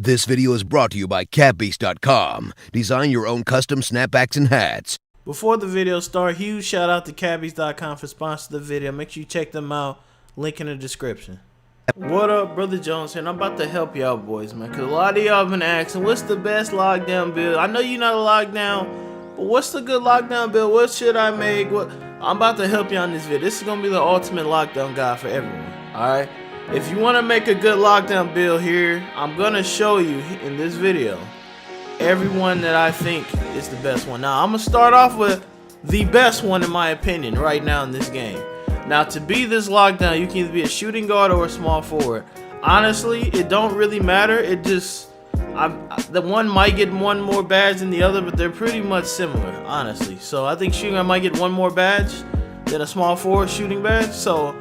This video is brought to you by catbeast.com. Design your own custom snapbacks and hats. Before the video starts, huge shout out to catbeast.com for sponsoring the video. Make sure you check them out. Link in the description. What up, Brother Jones here, and I'm about to help y'all boys, man, because a lot of y'all been asking, what's the best lockdown build? I know you're not a lockdown, but what's the good lockdown build? What should I make? I'm about to help you on this video. This is going to be the ultimate lockdown guide for everyone, alright? If you want to make a good lockdown build here, I'm going to show you in this video everyone that I think is the best one. Now, I'm going to start off with the best one in my opinion right now in this game. Now, to be this lockdown, you can either be a shooting guard or a small forward. Honestly, it don't really matter. It just, the one might get one more badge than the other, but they're pretty much similar, honestly. So I think shooting guard might get one more badge than a small forward shooting badge. So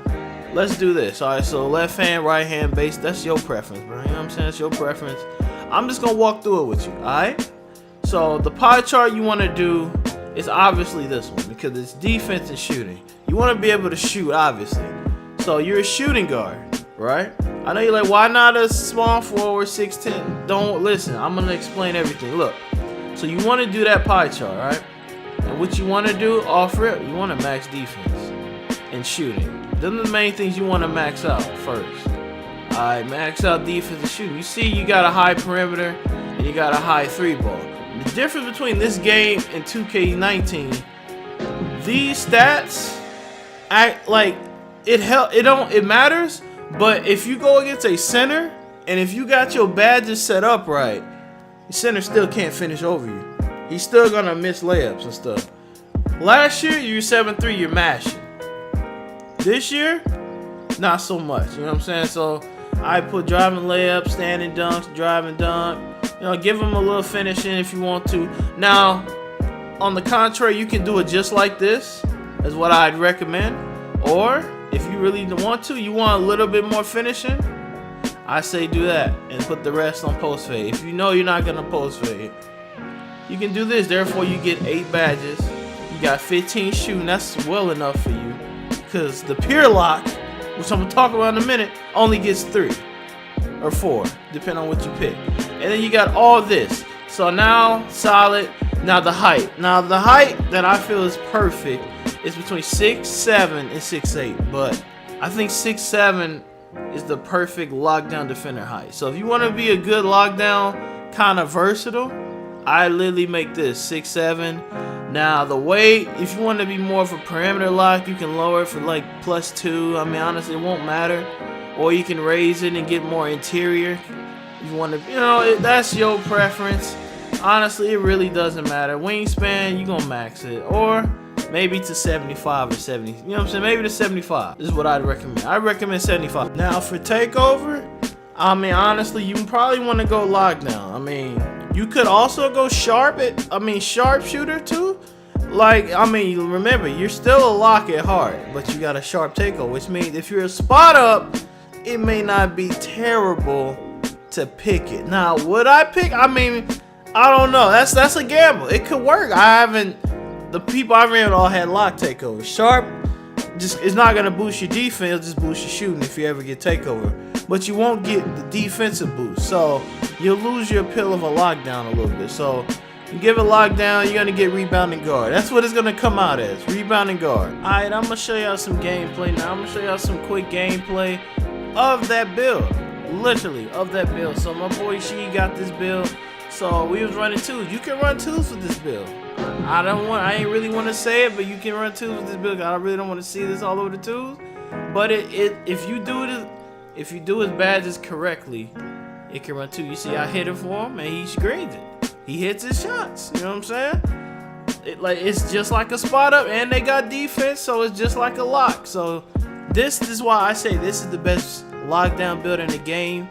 let's do this. All right, so left hand, right hand, base, that's your preference, bro. You know what I'm saying? That's your preference. I'm just going to walk through it with you, all right? So the pie chart you want to do is obviously this one because it's defense and shooting. You want to be able to shoot, obviously. So you're a shooting guard, right? I know you're like, why not a small forward 6'10"? Don't listen. I'm going to explain everything. Look, so you want to do that pie chart, right? And what you want to do, off rip, you want to max defense and shooting. Those are the main things you want to max out first. Alright, max out defense and shooting. You see you got a high perimeter and you got a high 3-ball. The difference between this game and 2K19, these stats act like it matters, but if you go against a center and if you got your badges set up right, the center still can't finish over you. He's still gonna miss layups and stuff. Last year you were 7'3", you're mashing. This year, not so much. You know what I'm saying? So I put driving layups, standing dunks, driving dunk. You know, give them a little finishing if you want to. Now, on the contrary, you can do it just like this, is what I'd recommend. Or, if you really want to, you want a little bit more finishing, I say do that and put the rest on post fade. If you know you're not going to post fade, you can do this. Therefore, you get 8 badges. You got 15 shooting. That's well enough for you. Because the pure lock, which I'm going to talk about in a minute, only gets 3 or 4, depending on what you pick. And then you got all this. So now, solid. Now the height. Now the height that I feel is perfect is between 6'7" and 6'8". But I think 6'7" is the perfect lockdown defender height. So if you want to be a good lockdown, kind of versatile, I literally make this 6'7". Now the weight, if you want to be more of a perimeter lock, you can lower it for like +2. I mean, honestly, it won't matter. Or you can raise it and get more interior. You want to, you know, that's your preference. Honestly, it really doesn't matter. Wingspan, you're going to max it. Or maybe to 75 or 70. You know what I'm saying? Maybe to 75. This is what I'd recommend. I recommend 75. Now for takeover, I mean, honestly, you probably want to go lockdown. I mean, you could also go sharpshooter too. Like, I mean, remember, you're still a lock at heart, but you got a sharp takeover, which means if you're a spot up, it may not be terrible to pick it. Now, would I pick? I mean, I don't know. That's a gamble. It could work. The people I ran all had lock takeover. Sharp, just it's not gonna boost your defense, it'll just boost your shooting if you ever get takeover. But you won't get the defensive boost, so you'll lose your appeal of a lockdown a little bit. So you give a lockdown, you're gonna get rebounding guard. That's what it's gonna come out as, rebounding guard. Alright, I'm gonna show y'all some gameplay now. I'm gonna show y'all some quick gameplay of that build. Literally, of that build. So my boy She got this build. So we was running 2s. You can run 2s with this build. I ain't really want to say it, but you can run 2s with this build. I really don't want to see this all over the 2s. But if you do his badges correctly, it can run 2. You see, I hit it for him and he screens it. He hits his shots. You know what I'm saying? It's just like a spot up, and they got defense, so it's just like a lock. So this is why I say this is the best lockdown build in the game.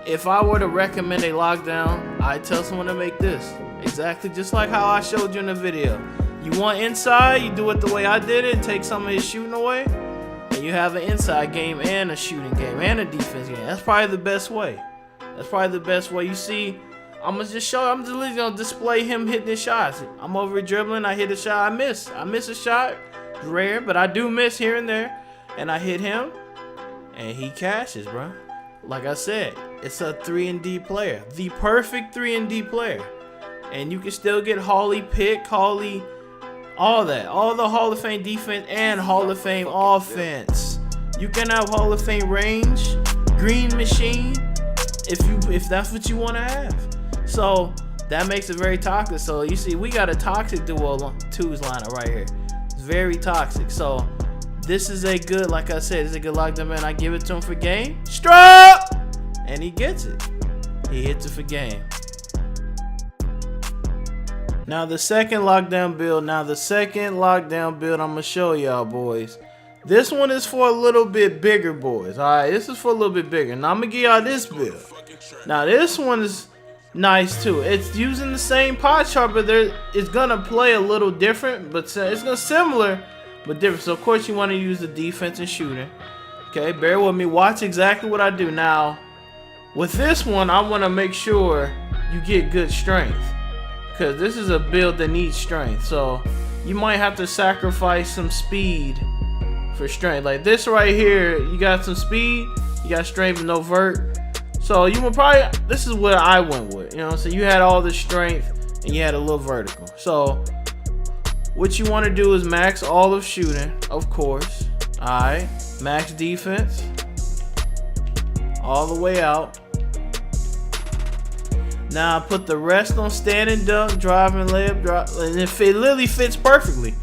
If I were to recommend a lockdown, I'd tell someone to make this. Exactly just like how I showed you in the video. You want inside, you do it the way I did it, take some of his shooting away, and you have an inside game and a shooting game and a defense game. That's probably the best way. That's probably the best way. You see, I'm just literally gonna display him hitting his shots. I'm over dribbling, I hit a shot, I miss a shot. It's rare, but I do miss here and there. And I hit him, and he cashes, bro. Like I said, It's a 3-and-D player, the perfect 3-and-D player, and you can still get Hawley pick, Hawley, all that, all the Hall of Fame defense and Hall of Fame offense. You can have Hall of Fame range, green machine, if that's what you want to have. So that makes it very toxic. So you see, we got a toxic duo 2s lineup right here. It's very toxic. So this is a good, like I said, it's a good lockdown man. I give it to him for game. Strap! And he gets it. He hits it for game. Now the second lockdown build. I'm gonna show y'all, boys. This one is for a little bit bigger, boys. Alright, this is for a little bit bigger. Now I'm gonna give y'all this build. Now this one is nice too. It's using the same pie chart, but it's gonna play a little different, but it's gonna similar but different. So of course you want to use the defense and shooting. Okay, bear with me. Watch exactly what I do. Now with this one, I want to make sure you get good strength, because this is a build that needs strength. So you might have to sacrifice some speed for strength. Like this right here, you got some speed, you got strength but no vert. So you will probably, this is what I went with, you know. So you had all the strength and you had a little vertical. So what you want to do is max all of shooting, of course. Alright, max defense all the way out. Now I put the rest on standing dunk, driving layup, drop, and it literally fits perfectly.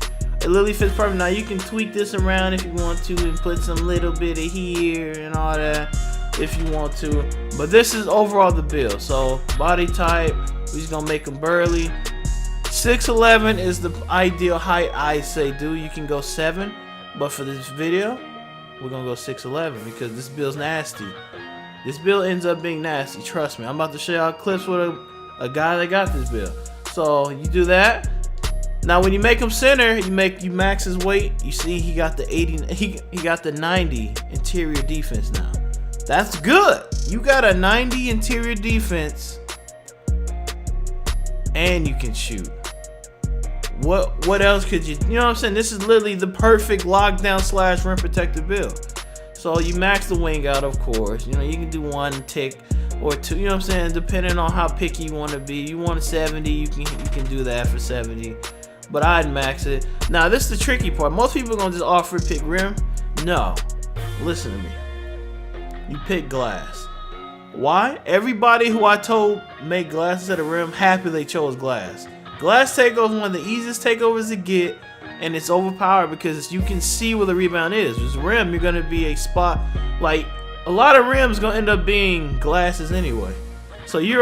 It literally fits perfect. Now you can tweak this around if you want to and put some little bit of here and all that if you want to. But this is overall the build. So body type, we're just gonna make them burly. 6'11" is the ideal height, I say, dude. You can go 7, but for this video, we're gonna go 6'11" because this build's nasty. This build ends up being nasty, trust me. I'm about to show y'all clips with a guy that got this build. So you do that. Now when you make him center, you max his weight. You see he got the 80, he got the 90 interior defense now. That's good. You got a 90 interior defense and you can shoot. What else could you know what I'm saying? This is literally the perfect lockdown / rim protected build. So you max the wing out, of course. You know, you can do 1 tick or 2, you know what I'm saying, depending on how picky you want to be. You want a 70, you can do that for 70. But I'd max it. Now this is the tricky part. Most people are gonna just offer pick rim. No. Listen to me. You pick glass. Why? Everybody who I told make glass instead of rim, happy they chose glass. Glass takeover is one of the easiest takeovers to get, and it's overpowered because you can see where the rebound is. With rim, you're gonna be a spot, like a lot of rims gonna end up being glasses anyway. So you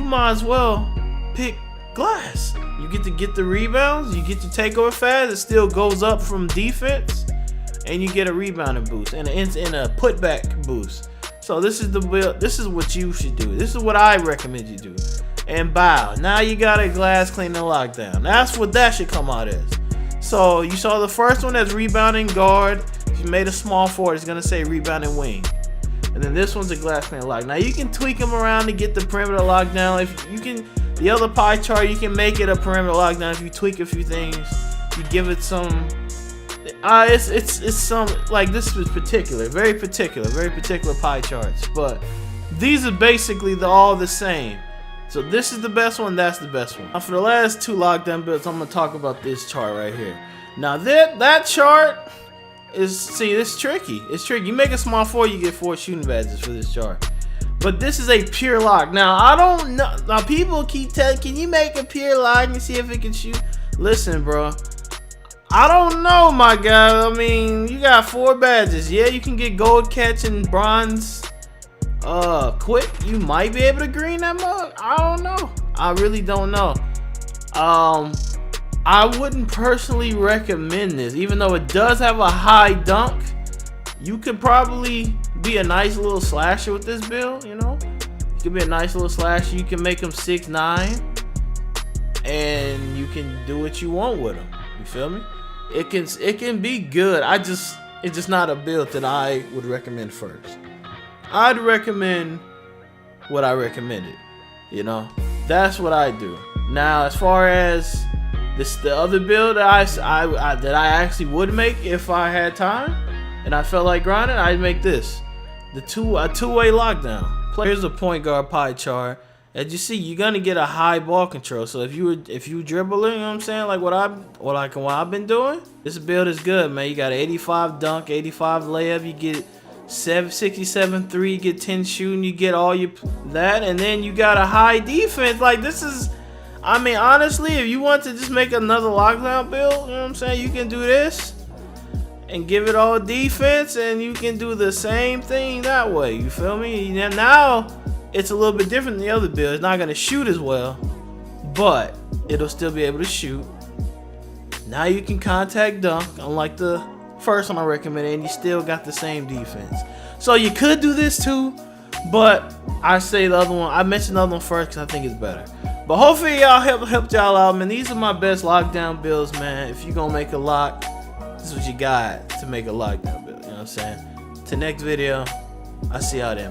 might as well pick glass. You get the rebounds, you get your takeover fast, it still goes up from defense, and you get a rebounding boost and a putback boost. So this is the build. This is what you should do. This is what I recommend you do. And bow. Now you got a glass cleaning lockdown. That's what that should come out as. So you saw the first one as rebounding guard. If you made a small forward, it's gonna say rebounding wing. And then this one's a glass cleaning lock. Now you can tweak them around to get the perimeter lockdown. If you can, the other pie chart, you can make it a perimeter lockdown if you tweak a few things. You give it some. It's some, like, this is particular, very particular pie charts. But these are basically all the same. So this is the best one, that's the best one. Now for the last 2 lockdown builds, I'm gonna talk about this chart right here. Now that chart is, see, this is tricky. It's tricky. You make a small 4, you get 4 shooting badges for this chart. But this is a pure lock. Now I don't know. Now people keep telling, can you make a pure lock and see if it can shoot? Listen, bro. I don't know, my guy. I mean, you got 4 badges. Yeah, you can get gold catch and bronze. Quick, you might be able to green that mug. I don't know. I really don't know. I wouldn't personally recommend this, even though it does have a high dunk. You could probably be a nice little slasher with this build. You know, you could be a nice little slasher. You can make them 6'9", and you can do what you want with them. You feel me? It can be good. It's just not a build that I would recommend first. I'd recommend what I recommended. You know, that's what I do. Now, as far as the other build that I actually would make if I had time and I felt like grinding, I'd make this. A two-way lockdown. play. Here's a point guard pie chart. As you see, you're gonna get a high ball control. So if you dribbling, you know what I'm saying, like what I've been doing, this build is good, man. You got 85 dunk, 85 layup, you get 67 3, you get 10 shooting, you get all your that, and then you got a high defense. Like this is, I mean, honestly, if you want to just make another lockdown build, you know what I'm saying, you can do this and give it all defense, and you can do the same thing that way. You feel me? Now it's a little bit different than the other build. It's not going to shoot as well, but it'll still be able to shoot. Now you can contact dunk, unlike the first one I recommended, and you still got the same defense. So you could do this too, but I say the other one, I mentioned the other one first because I think it's better. But hopefully y'all helped y'all out, man. These are my best lockdown builds, man. If you're going to make a lock, this is what you got to make a lockdown build. You know what I'm saying? Till next video, I'll see y'all then.